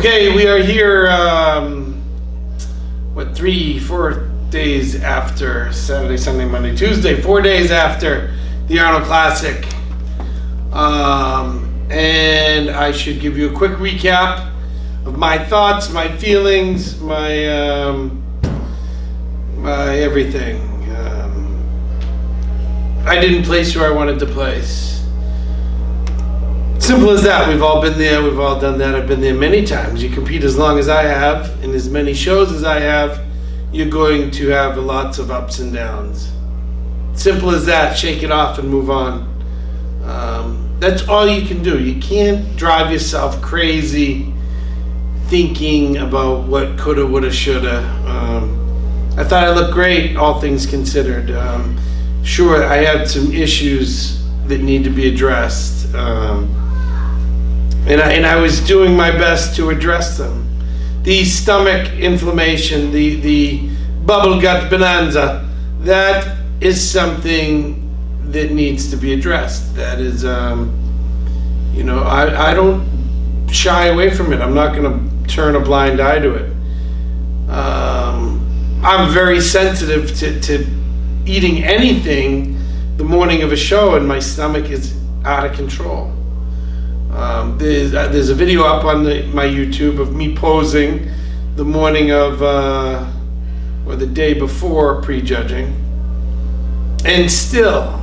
Okay, we are here, 4 days after Saturday, Sunday, Monday, Tuesday, 4 days after the Arnold Classic. And I should give you a quick recap of my thoughts, my feelings, my everything. I didn't place where I wanted to place. Simple as that. We've all been there. We've all done that. I've been there many times. You compete as long as I have, in as many shows as I have, you're going to have lots of ups and downs. Simple as that. Shake it off and move on. That's all you can do. You can't drive yourself crazy thinking about what coulda, woulda, shoulda. I thought I looked great, all things considered. Sure, I had some issues that need to be addressed. And I was doing my best to address them. The stomach inflammation, the bubble gut bonanza, that is something that needs to be addressed. That is, I don't shy away from it. I'm not going to turn a blind eye to it. I'm very sensitive to eating anything the morning of a show, and my stomach is out of control. There's a video up on my YouTube of me posing the morning of, or the day before prejudging, and still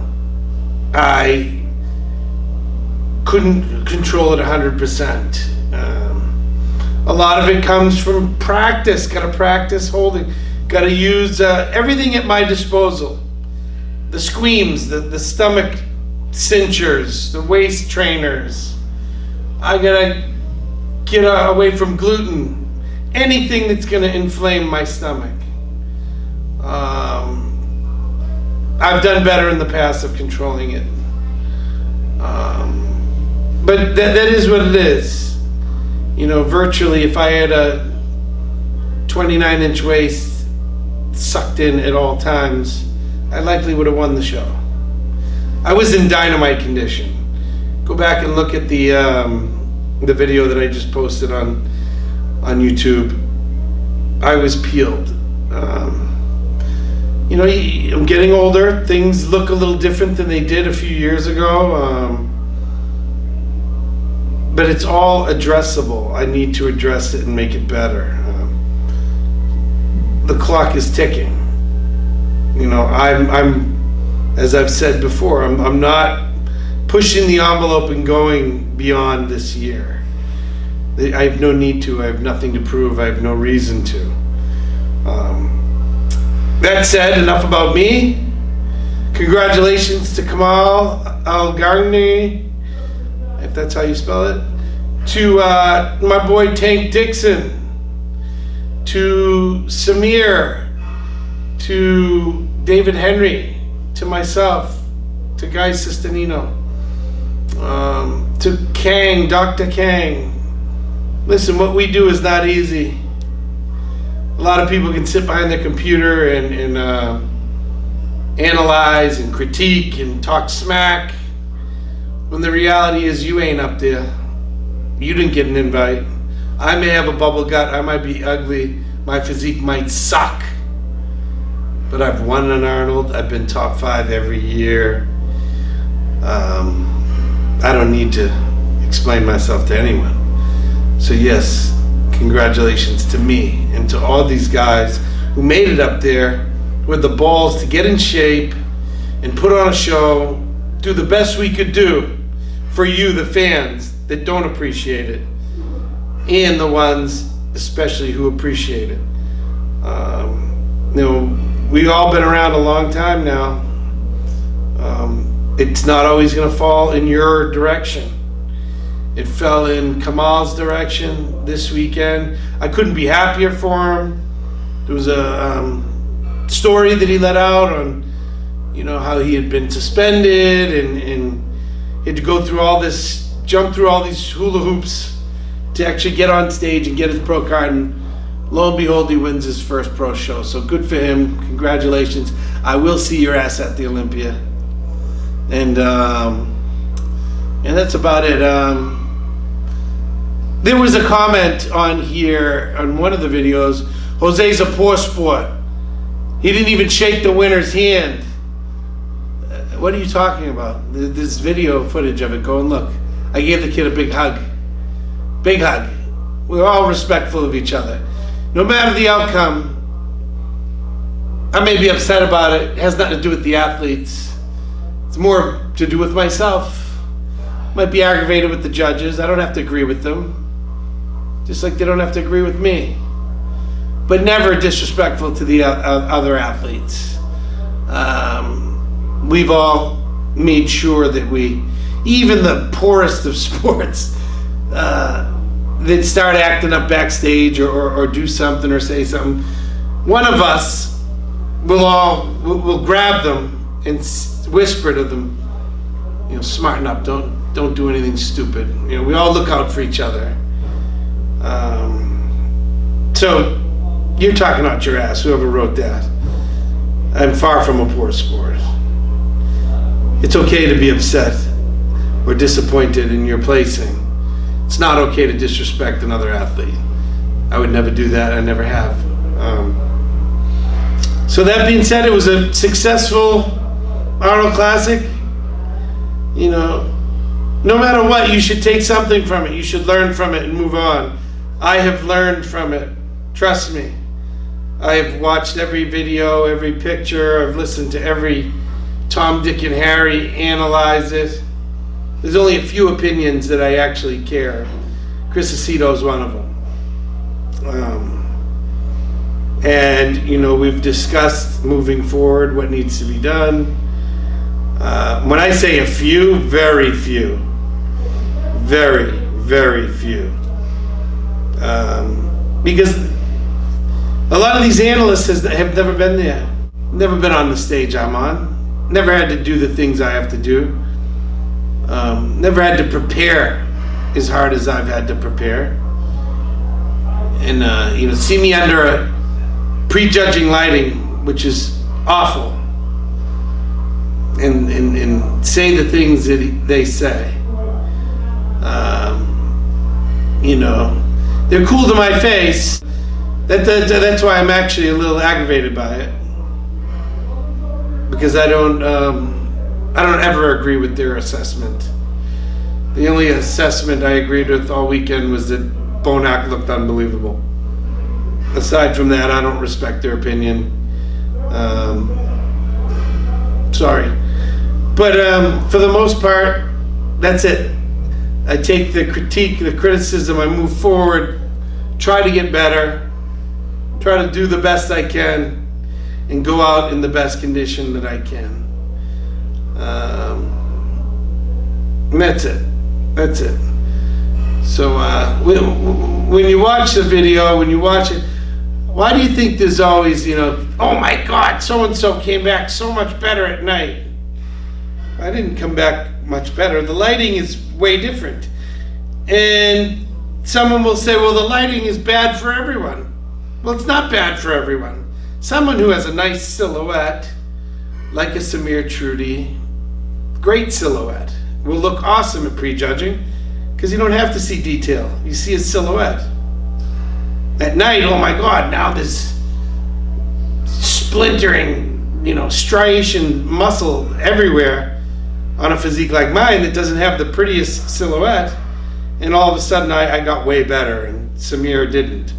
I couldn't control it 100%. A lot of it comes from practice. Got to practice holding. Got to use everything at my disposal. The squeams, the stomach cinchers, the waist trainers. I gotta get away from gluten. Anything that's gonna inflame my stomach. I've done better in the past of controlling it. But that is what it is. Virtually, if I had a 29-inch waist sucked in at all times, I likely would have won the show. I was in dynamite condition. Go back and look at the video that I just posted on YouTube. I was peeled. I'm getting older. Things look a little different than they did a few years ago. But it's all addressable. I need to address it and make it better. The clock is ticking. I'm as I've said before, I'm not pushing the envelope and going beyond this year. I have no need to. I have nothing to prove. I have no reason to. That said, enough about me. Congratulations to Kamal Al-Garni, if that's how you spell it, to my boy Tank Dixon, to Samir, to David Henry, to myself, to Guy Sistanino, to Kang, Dr. Kang. Listen, what we do is not easy. A lot of people can sit behind their computer and analyze and critique and talk smack, when the reality is you ain't up there. You didn't get an invite. I may have a bubble gut, I might be ugly, my physique might suck, but I've won an Arnold. I've been top 5 every year. I don't need to explain myself to anyone. So yes, congratulations to me and to all these guys who made it up there with the balls to get in shape and put on a show, do the best we could do for you, the fans that don't appreciate it, and the ones especially who appreciate it. We've all been around a long time now. It's not always going to fall in your direction. It fell in Kamal's direction this weekend. I couldn't be happier for him. There was a story that he let out on, how he had been suspended and he had to go through all this, jump through all these hula hoops to actually get on stage and get his pro card. And lo and behold, he wins his first pro show. So good for him. Congratulations. I will see your ass at the Olympia. And that's about it. There was a comment on here on one of the videos, Jose's a poor sport. He didn't even shake the winner's hand. What are you talking about? This video footage of it, go and look. I gave the kid a big hug. Big hug. We're all respectful of each other. No matter the outcome, I may be upset about it. It has nothing to do with the athletes. It's more to do with myself. Might be aggravated with the judges. I don't have to agree with them. Just like they don't have to agree with me. But never disrespectful to the other athletes. We've all made sure that even the poorest of sports, that start acting up backstage or do something or say something, one of us will grab them and whisper to them, smarten up, don't do anything stupid. We all look out for each other. So you're talking out your ass, whoever wrote that. I'm far from a poor sport. It's okay to be upset or disappointed in your placing. It's not okay to disrespect another athlete. I would never do that. I never have. So that being said, it was a successful Arnold Classic. No matter what, you should take something from it. You should learn from it and move on. I have learned from it. Trust me. I have watched every video, every picture. I've listened to every Tom, Dick, and Harry analyze it. There's only a few opinions that I actually care. Chris Aceto is one of them. And we've discussed moving forward what needs to be done. When I say a few, very few. Very, very few. Because a lot of these analysts have never been there. Never been on the stage I'm on. Never had to do the things I have to do. Never had to prepare as hard as I've had to prepare. And see me under a prejudging lighting, which is awful. And say the things that they say. They're cool to my face. That's why I'm actually a little aggravated by it. Because I don't ever agree with their assessment. The only assessment I agreed with all weekend was that Bonac looked unbelievable. Aside from that, I don't respect their opinion. Sorry. But for the most part, that's it. I take the critique, the criticism, I move forward, try to get better, try to do the best I can, and go out in the best condition that I can. And that's it. That's it. So when you watch the video, when you watch it, why do you think there's always, oh my God, so-and-so came back so much better at night? I didn't come back much better. The lighting is way different. And someone will say, well, the lighting is bad for everyone. Well, it's not bad for everyone. Someone who has a nice silhouette, like a Samir Trudy, great silhouette, will look awesome at prejudging because you don't have to see detail. You see his silhouette. At night, oh my God, now this splintering, striation muscle everywhere on a physique like mine that doesn't have the prettiest silhouette. And all of a sudden I got way better and Samir didn't.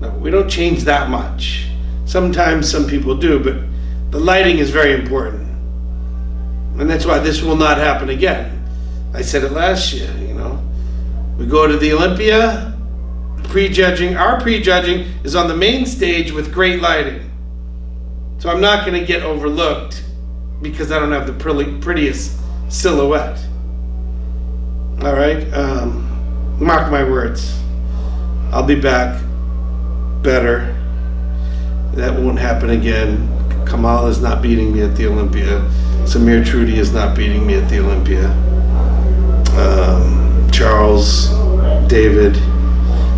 No, we don't change that much. Sometimes some people do, but the lighting is very important. And that's why this will not happen again. I said it last year, We go to the Olympia, our prejudging is on the main stage with great lighting. So I'm not going to get overlooked because I don't have the prettiest silhouette. All right? Mark my words. I'll be back better. That won't happen again. Kamal is not beating me at the Olympia. Samir Trudy is not beating me at the Olympia. Charles, David,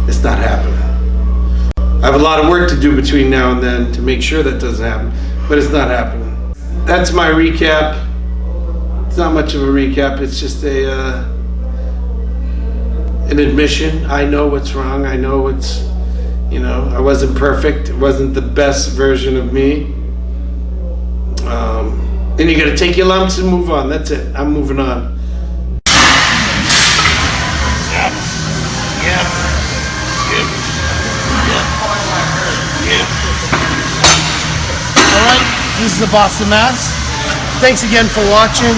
it's not happening. I have a lot of work to do between now and then to make sure that doesn't happen, but it's not happening. That's my recap. It's not much of a recap. It's just an admission. I know what's wrong. I know what's, I wasn't perfect. It wasn't the best version of me. And you got to take your lumps and move on. That's it. I'm moving on. Alright, this is the Boston Mass. Thanks again for watching.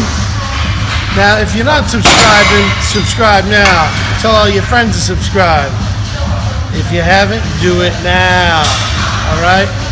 Now, if you're not subscribing, subscribe now. Tell all your friends to subscribe. If you haven't, do it now. Alright?